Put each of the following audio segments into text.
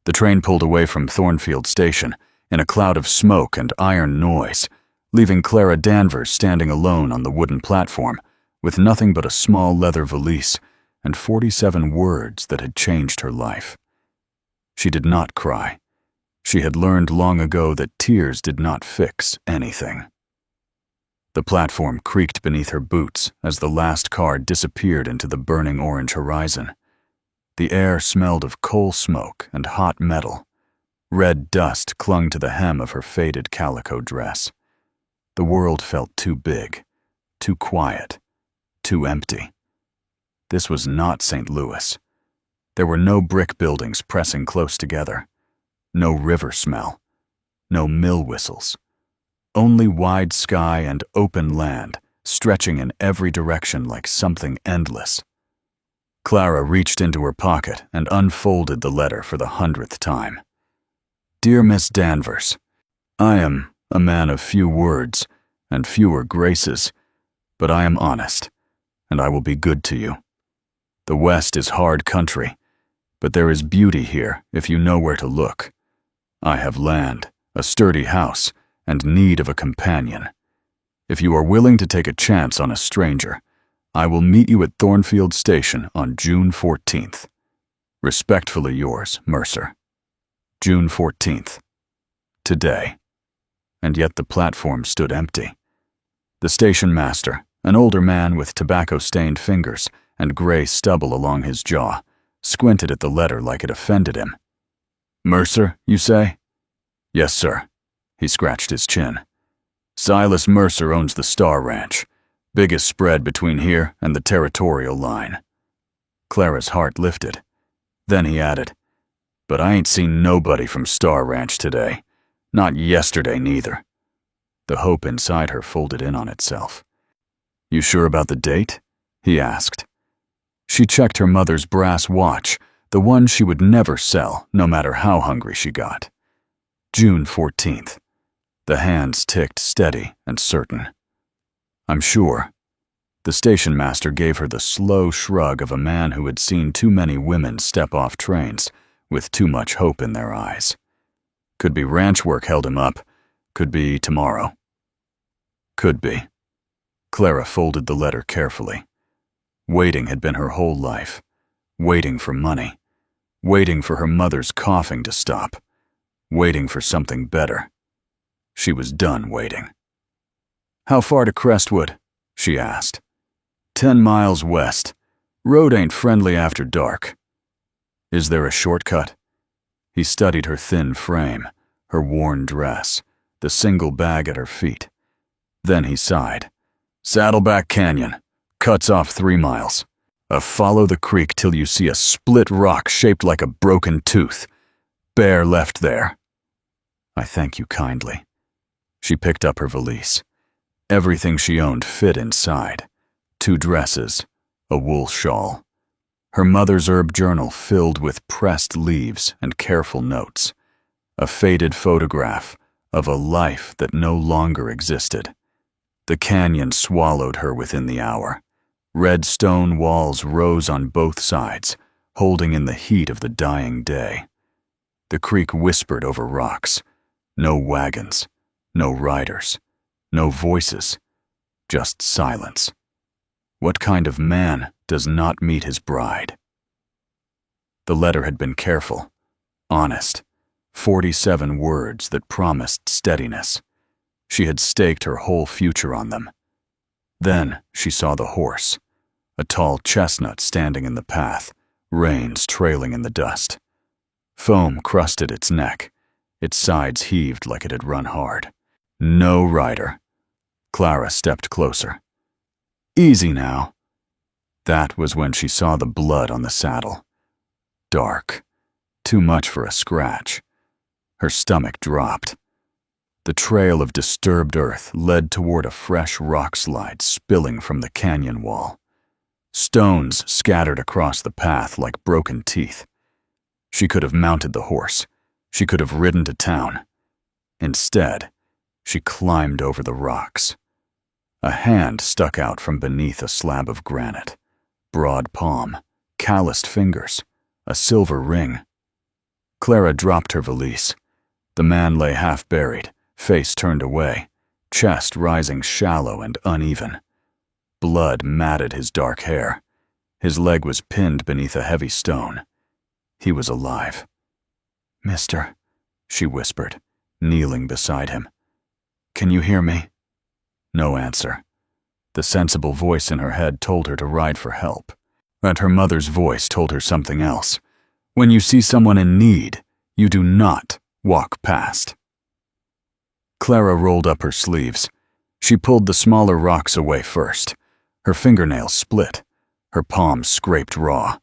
The train pulled away from Thornfield Station in a cloud of smoke and iron noise, leaving Clara Danvers standing alone on the wooden platform with nothing but a small leather valise and 47 words that had changed her life. She did not cry. She had learned long ago that tears did not fix anything. The platform creaked beneath her boots as the last car disappeared into the burning orange horizon. The air smelled of coal smoke and hot metal. Red dust clung to the hem of her faded calico dress. The world felt too big, too quiet, too empty. This was not St. Louis. There were no brick buildings pressing close together, no river smell, no mill whistles, only wide sky and open land stretching in every direction like something endless. Clara reached into her pocket and unfolded the letter for the 100th time. Dear Miss Danvers, I am a man of few words and fewer graces, but I am honest, and I will be good to you. The West is hard country, but there is beauty here if you know where to look. I have land, a sturdy house, and need of a companion. If you are willing to take a chance on a stranger, I will meet you at Thornfield Station on June 14th. Respectfully yours, Mercer. June 14th. Today. And yet the platform stood empty. The station master, an older man with tobacco-stained fingers and gray stubble along his jaw, squinted at the letter like it offended him. Mercer, you say? Yes, sir. He scratched his chin. Silas Mercer owns the Star Ranch, biggest spread between here and the territorial line. Clara's heart lifted. Then he added, But I ain't seen nobody from Star Ranch today. Not yesterday, neither. The hope inside her folded in on itself. You sure about the date? He asked. She checked her mother's brass watch, the one she would never sell, no matter how hungry she got. June 14th. The hands ticked steady and certain. I'm sure. The station master gave her the slow shrug of a man who had seen too many women step off trains with too much hope in their eyes. Could be ranch work held him up. Could be tomorrow. Could be. Clara folded the letter carefully. Waiting had been her whole life. Waiting for money. Waiting for her mother's coughing to stop. Waiting for something better. She was done waiting. How far to Crestwood? She asked. 10 miles west. Road ain't friendly after dark. Is there a shortcut? He studied her thin frame, her worn dress, the single bag at her feet. Then he sighed. Saddleback Canyon. Cuts off 3 miles. Follow the creek till you see a split rock shaped like a broken tooth. Bear left there. I thank you kindly. She picked up her valise. Everything she owned fit inside. 2 dresses, a wool shawl. Her mother's herb journal filled with pressed leaves and careful notes. A faded photograph of a life that no longer existed. The canyon swallowed her within the hour. Red stone walls rose on both sides, holding in the heat of the dying day. The creek whispered over rocks. No wagons, no riders, no voices, just silence. What kind of man does not meet his bride? The letter had been careful, honest, 47 words that promised steadiness. She had staked her whole future on them. Then she saw the horse, a tall chestnut standing in the path, reins trailing in the dust. Foam crusted its neck. Its sides heaved like it had run hard. No rider. Clara stepped closer. Easy now. That was when she saw the blood on the saddle. Dark. Too much for a scratch. Her stomach dropped. The trail of disturbed earth led toward a fresh rock slide spilling from the canyon wall. Stones scattered across the path like broken teeth. She could have mounted the horse. She could have ridden to town. Instead, she climbed over the rocks. A hand stuck out from beneath a slab of granite. Broad palm, calloused fingers, a silver ring. Clara dropped her valise. The man lay half-buried, face turned away, chest rising shallow and uneven. Blood matted his dark hair. His leg was pinned beneath a heavy stone. He was alive. "Mister," she whispered, kneeling beside him. "Can you hear me?" No answer. The sensible voice in her head told her to ride for help. And her mother's voice told her something else. When you see someone in need, you do not walk past. Clara rolled up her sleeves. She pulled the smaller rocks away first. Her fingernails split. Her palms scraped raw.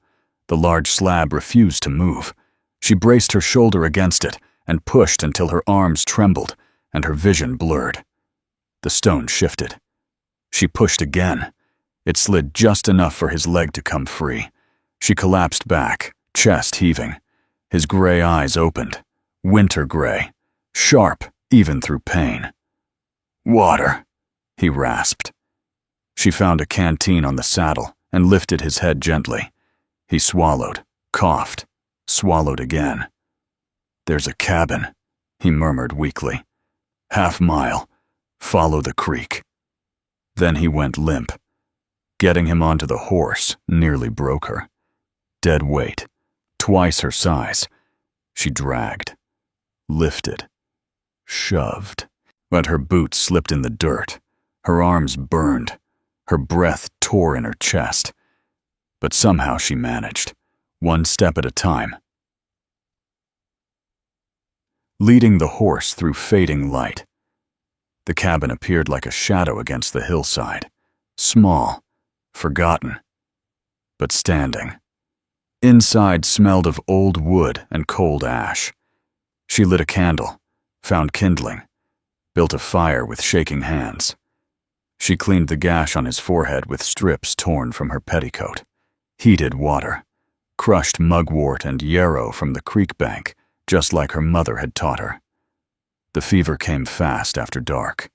The large slab refused to move. She braced her shoulder against it and pushed until her arms trembled and her vision blurred. The stone shifted. She pushed again. It slid just enough for his leg to come free. She collapsed back, chest heaving. His gray eyes opened, winter gray, sharp even through pain. "Water," he rasped. She found a canteen on the saddle and lifted his head gently. He swallowed, coughed, swallowed again. "There's a cabin," he murmured weakly. "Half-mile. Follow the creek." Then he went limp. Getting him onto the horse nearly broke her. Dead weight, twice her size. She dragged, lifted, shoved. But her boots slipped in the dirt. Her arms burned. Her breath tore in her chest. But somehow she managed, one step at a time. Leading the horse through fading light. The cabin appeared like a shadow against the hillside, small, forgotten, but standing. Inside smelled of old wood and cold ash. She lit a candle, found kindling, built a fire with shaking hands. She cleaned the gash on his forehead with strips torn from her petticoat, heated water, crushed mugwort and yarrow from the creek bank, just like her mother had taught her. The fever came fast after dark.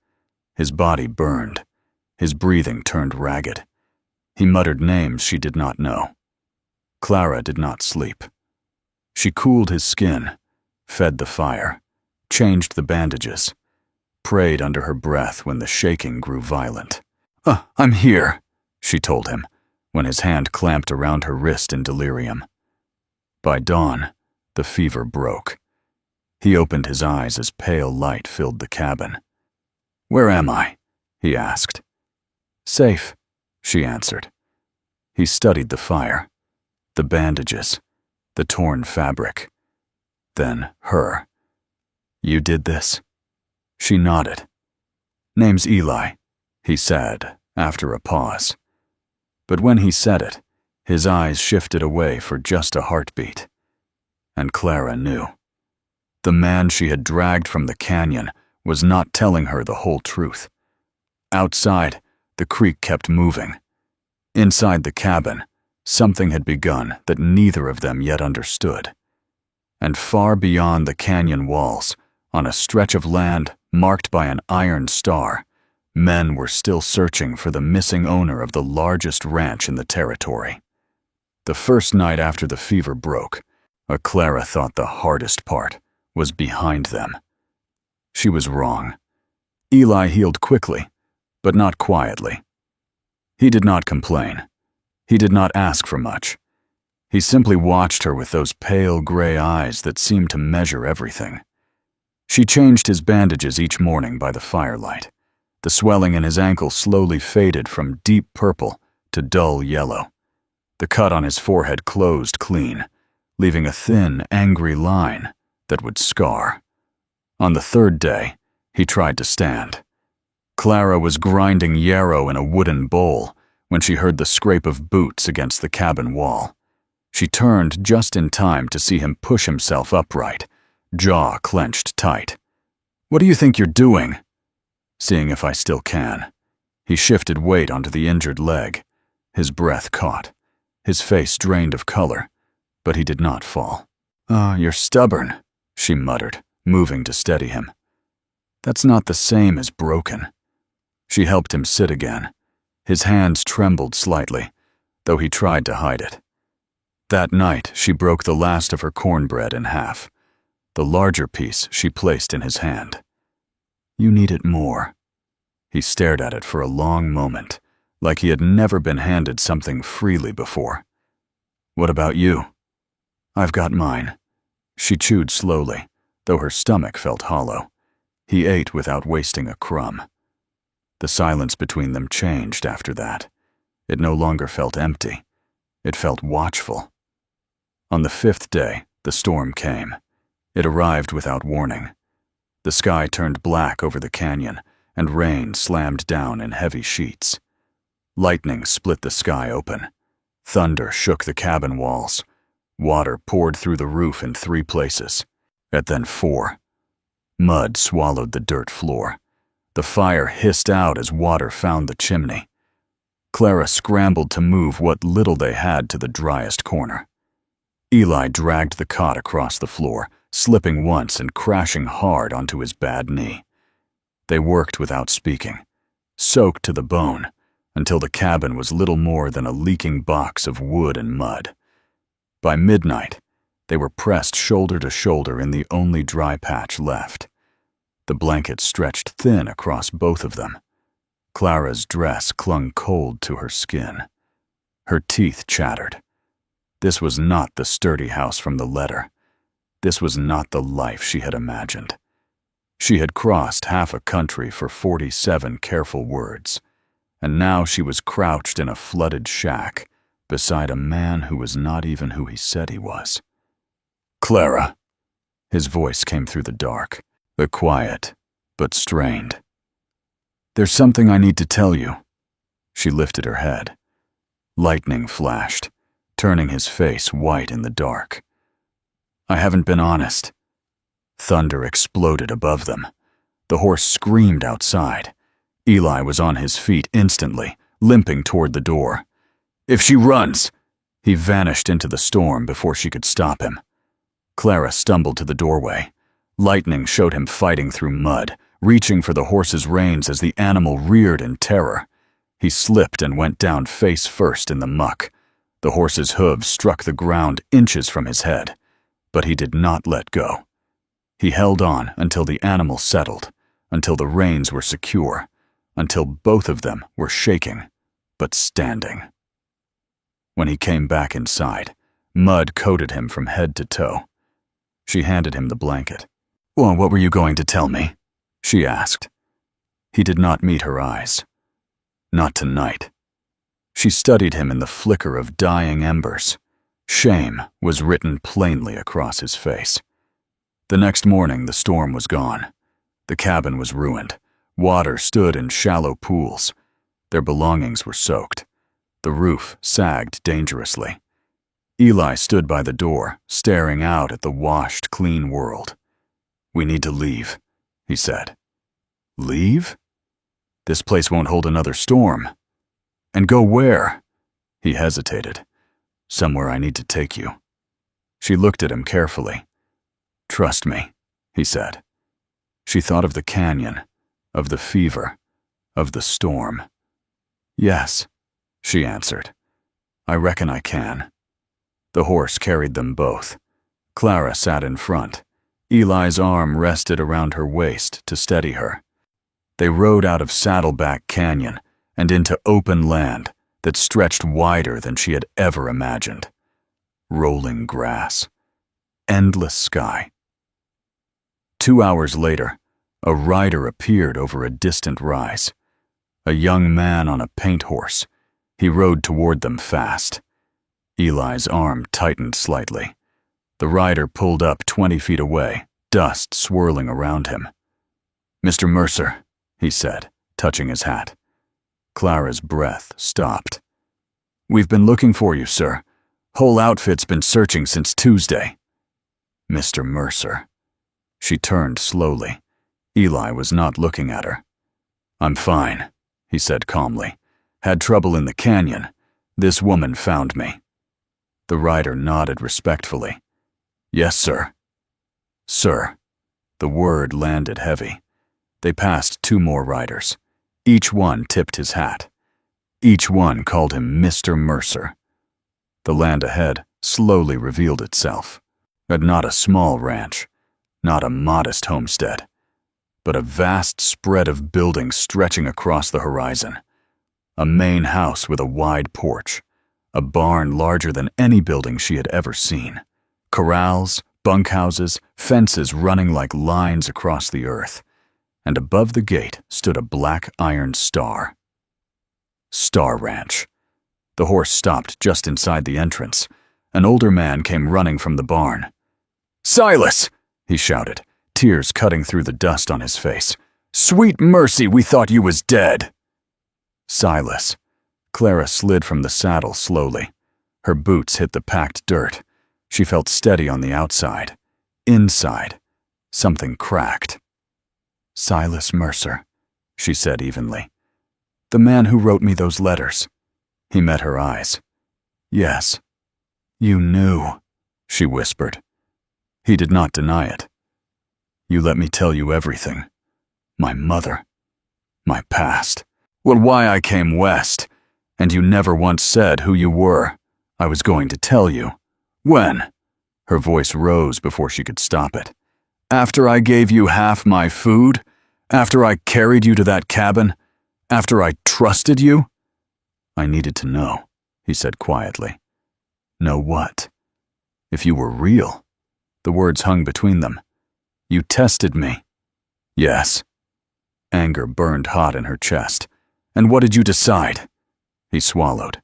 His body burned. His breathing turned ragged. He muttered names she did not know. Clara did not sleep. She cooled his skin, fed the fire, changed the bandages, prayed under her breath when the shaking grew violent. I'm here," she told him, when his hand clamped around her wrist in delirium. By dawn, the fever broke. He opened his eyes as pale light filled the cabin. "Where am I?" he asked. "Safe," she answered. He studied the fire, the bandages, the torn fabric. Then her. "You did this?" She nodded. "Name's Eli," he said, after a pause. But when he said it, his eyes shifted away for just a heartbeat. And Clara knew. The man she had dragged from the canyon was not telling her the whole truth. Outside, the creek kept moving. Inside the cabin, something had begun that neither of them yet understood. And far beyond the canyon walls, on a stretch of land marked by an iron star, men were still searching for the missing owner of the largest ranch in the territory. The first night after the fever broke, Clara thought the hardest part was behind them. She was wrong. Eli healed quickly, but not quietly. He did not complain. He did not ask for much. He simply watched her with those pale gray eyes that seemed to measure everything. She changed his bandages each morning by the firelight. The swelling in his ankle slowly faded from deep purple to dull yellow. The cut on his forehead closed clean, leaving a thin, angry line that would scar. On the third day, he tried to stand. Clara was grinding yarrow in a wooden bowl when she heard the scrape of boots against the cabin wall. She turned just in time to see him push himself upright, jaw clenched tight. "What do you think you're doing?" "Seeing if I still can." He shifted weight onto the injured leg. His breath caught. His face drained of color, but he did not fall. You're stubborn," she muttered, moving to steady him. "That's not the same as broken." She helped him sit again. His hands trembled slightly, though he tried to hide it. That night, she broke the last of her cornbread in half. The larger piece she placed in his hand. "You need it more." He stared at it for a long moment, like he had never been handed something freely before. "What about you?" "I've got mine." She chewed slowly, though her stomach felt hollow. He ate without wasting a crumb. The silence between them changed after that. It no longer felt empty. It felt watchful. On the 5th day, the storm came. It arrived without warning. The sky turned black over the canyon, and rain slammed down in heavy sheets. Lightning split the sky open. Thunder shook the cabin walls. Water poured through the roof in 3 places, and then 4. Mud swallowed the dirt floor. The fire hissed out as water found the chimney. Clara scrambled to move what little they had to the driest corner. Eli dragged the cot across the floor, slipping once and crashing hard onto his bad knee. They worked without speaking, soaked to the bone, until the cabin was little more than a leaking box of wood and mud. By midnight, they were pressed shoulder to shoulder in the only dry patch left. The blanket stretched thin across both of them. Clara's dress clung cold to her skin. Her teeth chattered. This was not the sturdy house from the letter. This was not the life she had imagined. She had crossed half a country for 47 careful words, and now she was crouched in a flooded shack beside a man who was not even who he said he was. "Clara." His voice came through the dark, but quiet, but strained. "There's something I need to tell you." She lifted her head. Lightning flashed, turning his face white in the dark. "I haven't been honest." Thunder exploded above them. The horse screamed outside. Eli was on his feet instantly, limping toward the door. "If she runs!" He vanished into the storm before she could stop him. Clara stumbled to the doorway. Lightning showed him fighting through mud, reaching for the horse's reins as the animal reared in terror. He slipped and went down face first in the muck. The horse's hooves struck the ground inches from his head, but he did not let go. He held on until the animal settled, until the reins were secure, until both of them were shaking, but standing. When he came back inside, mud coated him from head to toe. She handed him the blanket. "Well, what were you going to tell me?" she asked. He did not meet her eyes. Not tonight. She studied him in the flicker of dying embers. Shame was written plainly across his face. The next morning, the storm was gone. The cabin was ruined. Water stood in shallow pools. Their belongings were soaked. The roof sagged dangerously. Eli stood by the door, staring out at the washed, clean world. "We need to leave," he said. "Leave? This place won't hold another storm." "And go where?" He hesitated. "Somewhere I need to take you." She looked at him carefully. "Trust me," he said. She thought of the canyon, of the fever, of the storm. "Yes," she answered. "I reckon I can." The horse carried them both. Clara sat in front. Eli's arm rested around her waist to steady her. They rode out of Saddleback Canyon and into open land that stretched wider than she had ever imagined. Rolling grass. Endless sky. 2 hours later, a rider appeared over a distant rise. A young man on a paint horse. He rode toward them fast. Eli's arm tightened slightly. The rider pulled up 20 feet away, dust swirling around him. "Mr. Mercer," he said, touching his hat. Clara's breath stopped. "We've been looking for you, sir. Whole outfit's been searching since Tuesday." Mr. Mercer. She turned slowly. Eli was not looking at her. "I'm fine," he said calmly. "Had trouble in the canyon. This woman found me." The rider nodded respectfully. "Yes, sir." "Sir." The word landed heavy. They passed 2 more riders. Each one tipped his hat. Each one called him Mr. Mercer. The land ahead slowly revealed itself. And not a small ranch, not a modest homestead, but a vast spread of buildings stretching across the horizon. A main house with a wide porch, a barn larger than any building she had ever seen, corrals, bunkhouses, fences running like lines across the earth, and above the gate stood a black iron star. Star Ranch. The horse stopped just inside the entrance. An older man came running from the barn. "Silas!" he shouted, tears cutting through the dust on his face. "Sweet mercy, we thought you was dead!" Silas. Clara slid from the saddle slowly. Her boots hit the packed dirt. She felt steady on the outside. Inside, something cracked. "Silas Mercer," she said evenly. "The man who wrote me those letters." He met her eyes. "Yes." "You knew," she whispered. He did not deny it. "You let me tell you everything. My mother. My past. Well, why I came west. And you never once said who you were. I was going to tell you." "When?" Her voice rose before she could stop it. "After I gave you half my food? After I carried you to that cabin? After I trusted you?" "I needed to know," he said quietly. "Know what?" "If you were real." The words hung between them. "You tested me." "Yes." Anger burned hot in her chest. "And what did you decide?" He swallowed.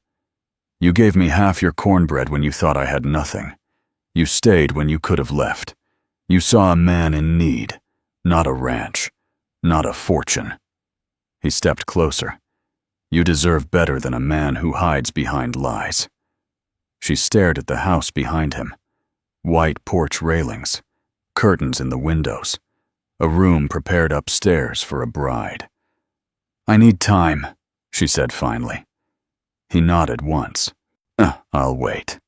"You gave me half your cornbread when you thought I had nothing. You stayed when you could have left. You saw a man in need, not a ranch, not a fortune." He stepped closer. "You deserve better than a man who hides behind lies." She stared at the house behind him. White porch railings, curtains in the windows, a room prepared upstairs for a bride. "I need time," she said finally. He nodded once. "I'll wait."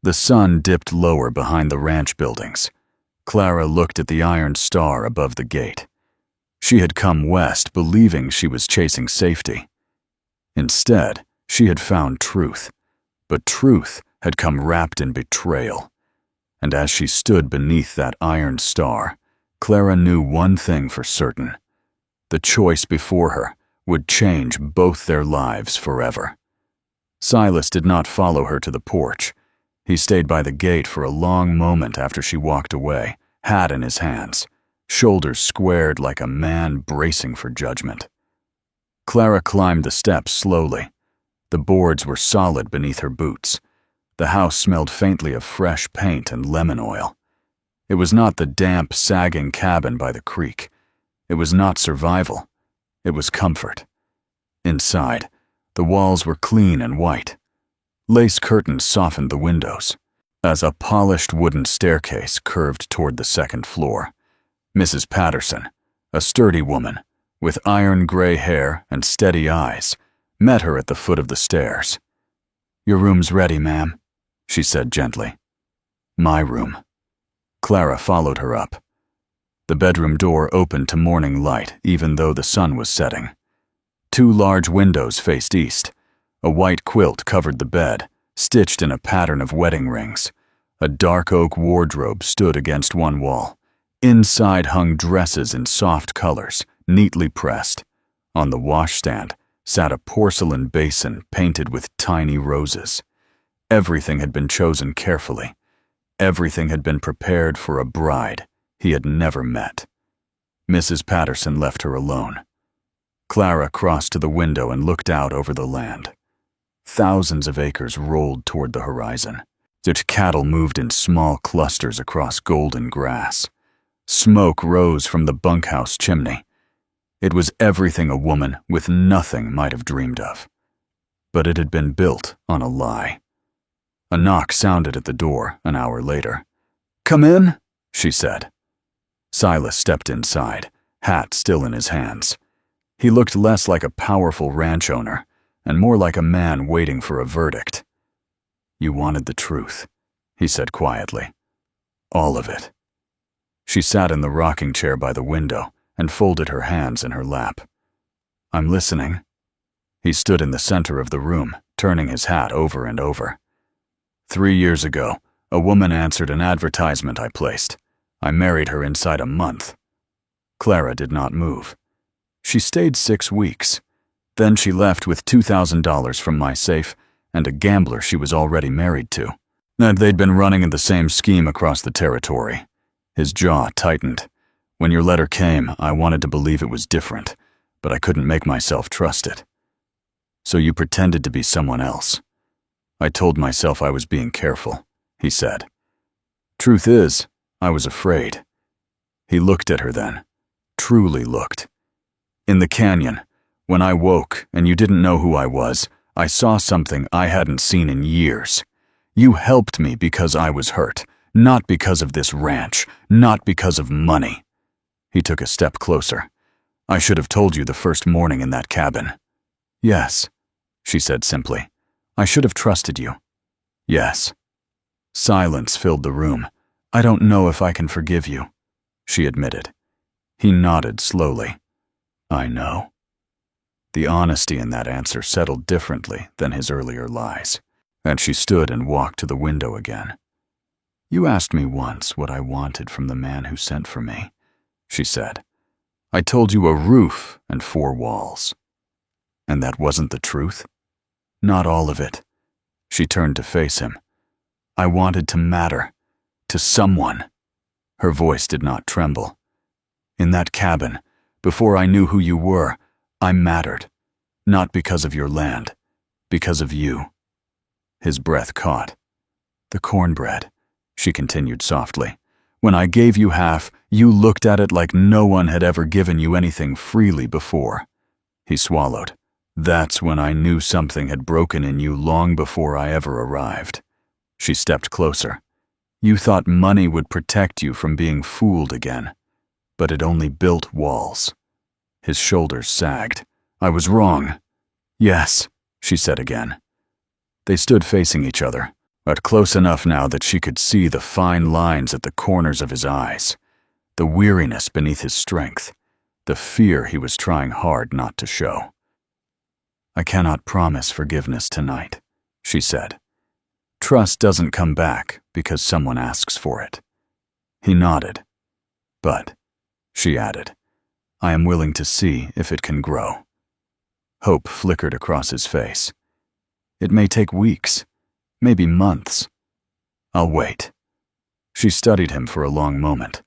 The sun dipped lower behind the ranch buildings. Clara looked at the iron star above the gate. She had come west believing she was chasing safety. Instead, she had found truth, but truth had come wrapped in betrayal. And as she stood beneath that iron star, Clara knew one thing for certain. The choice before her would change both their lives forever. Silas did not follow her to the porch. He stayed by the gate for a long moment after she walked away, hat in his hands, shoulders squared like a man bracing for judgment. Clara climbed the steps slowly. The boards were solid beneath her boots. The house smelled faintly of fresh paint and lemon oil. It was not the damp, sagging cabin by the creek. It was not survival. It was comfort. Inside, the walls were clean and white. Lace curtains softened the windows. As a polished wooden staircase curved toward the second floor, Mrs. Patterson, a sturdy woman, with iron gray hair and steady eyes, met her at the foot of the stairs. "Your room's ready, ma'am," she said gently. "My room." Clara followed her up. The bedroom door opened to morning light even though the sun was setting. 2 large windows faced east. A white quilt covered the bed, stitched in a pattern of wedding rings. A dark oak wardrobe stood against one wall. Inside hung dresses in soft colors, neatly pressed. On the washstand sat a porcelain basin painted with tiny roses. Everything had been chosen carefully. Everything had been prepared for a bride he had never met. Mrs. Patterson left her alone. Clara crossed to the window and looked out over the land. Thousands of acres rolled toward the horizon. Its cattle moved in small clusters across golden grass. Smoke rose from the bunkhouse chimney. It was everything a woman with nothing might have dreamed of. But it had been built on a lie. A knock sounded at the door an hour later. "Come in," she said. Silas stepped inside, hat still in his hands. He looked less like a powerful ranch owner and more like a man waiting for a verdict. "You wanted the truth," he said quietly. "All of it." She sat in the rocking chair by the window and folded her hands in her lap. "I'm listening." He stood in the center of the room, turning his hat over and over. 3 years ago, a woman answered an advertisement I placed. I married her inside a month. Clara did not move. She stayed 6 weeks. Then she left with $2,000 from my safe and a gambler she was already married to. And they'd been running in the same scheme across the territory. His jaw tightened. When your letter came, I wanted to believe it was different, but I couldn't make myself trust it. So you pretended to be someone else. I told myself I was being careful, he said. Truth is, I was afraid. He looked at her then, truly looked. In the canyon, when I woke and you didn't know who I was, I saw something I hadn't seen in years. You helped me because I was hurt, not because of this ranch, not because of money. He took a step closer. I should have told you the first morning in that cabin. Yes, she said simply. I should have trusted you. Yes. Silence filled the room. I don't know if I can forgive you, she admitted. He nodded slowly. I know. The honesty in that answer settled differently than his earlier lies, and she stood and walked to the window again. You asked me once what I wanted from the man who sent for me, she said. I told you a roof and 4 walls. And that wasn't the truth? Not all of it. She turned to face him. I wanted to matter. To someone. Her voice did not tremble. In that cabin, before I knew who you were, I mattered. Not because of your land. Because of you. His breath caught. The cornbread, she continued softly. When I gave you half, you looked at it like no one had ever given you anything freely before. He swallowed. That's when I knew something had broken in you long before I ever arrived. She stepped closer. You thought money would protect you from being fooled again, but it only built walls. His shoulders sagged. I was wrong. Yes, she said again. They stood facing each other, but close enough now that she could see the fine lines at the corners of his eyes, the weariness beneath his strength, the fear he was trying hard not to show. I cannot promise forgiveness tonight, she said. Trust doesn't come back because someone asks for it. He nodded. But, she added, I am willing to see if it can grow. Hope flickered across his face. It may take weeks, maybe months. I'll wait. She studied him for a long moment.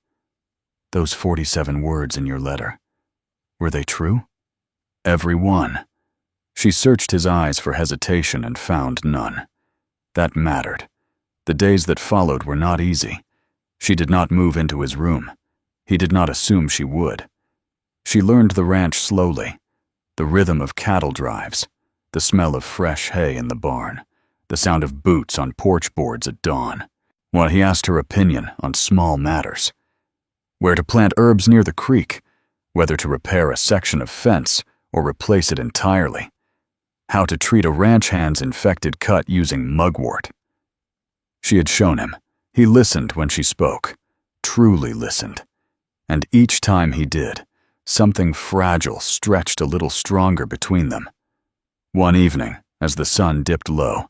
Those 47 words in your letter, were they true? Every one. She searched his eyes for hesitation and found none. That mattered. The days that followed were not easy. She did not move into his room. He did not assume she would. She learned the ranch slowly, the rhythm of cattle drives, the smell of fresh hay in the barn, the sound of boots on porch boards at dawn, while he asked her opinion on small matters. Where to plant herbs near the creek, whether to repair a section of fence or replace it entirely, how to treat a ranch hand's infected cut using mugwort. She had shown him. He listened when she spoke, truly listened. And each time he did, something fragile stretched a little stronger between them. One evening, as the sun dipped low,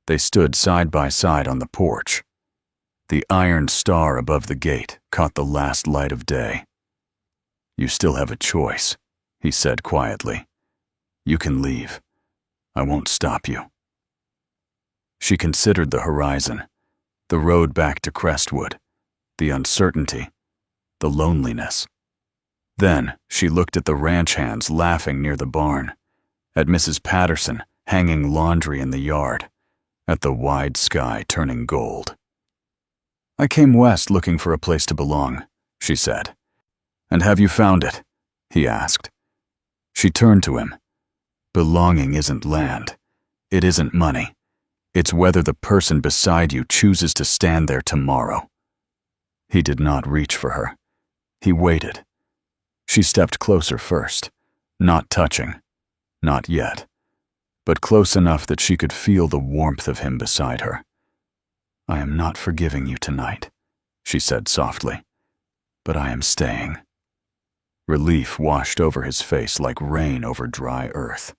they stood side by side on the porch. The iron star above the gate caught the last light of day. You still have a choice, he said quietly. You can leave. I won't stop you. She considered the horizon, the road back to Crestwood, the uncertainty, the loneliness. Then she looked at the ranch hands laughing near the barn, at Mrs. Patterson hanging laundry in the yard, at the wide sky turning gold. I came west looking for a place to belong, she said. And have you found it? He asked. She turned to him. Belonging isn't land. It isn't money. It's whether the person beside you chooses to stand there tomorrow. He did not reach for her. He waited. She stepped closer first, not touching, not yet, but close enough that she could feel the warmth of him beside her. I am not forgiving you tonight, she said softly, but I am staying. Relief washed over his face like rain over dry earth.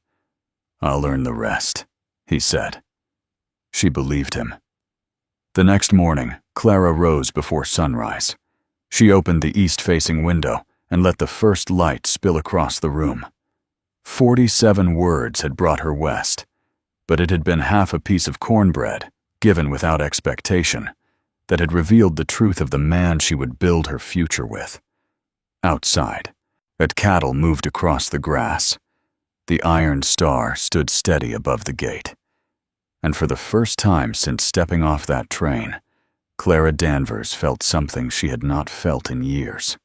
I'll earn the rest, he said. She believed him. The next morning, Clara rose before sunrise. She opened the east-facing window and let the first light spill across the room. 47 words had brought her west, but it had been half a piece of cornbread, given without expectation, that had revealed the truth of the man she would build her future with. Outside, cattle moved across the grass. The iron star stood steady above the gate. And for the first time since stepping off that train, Clara Danvers felt something she had not felt in years.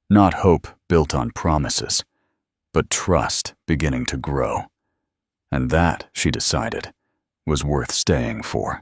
Not hope built on promises, but trust beginning to grow. And that, she decided, was worth staying for.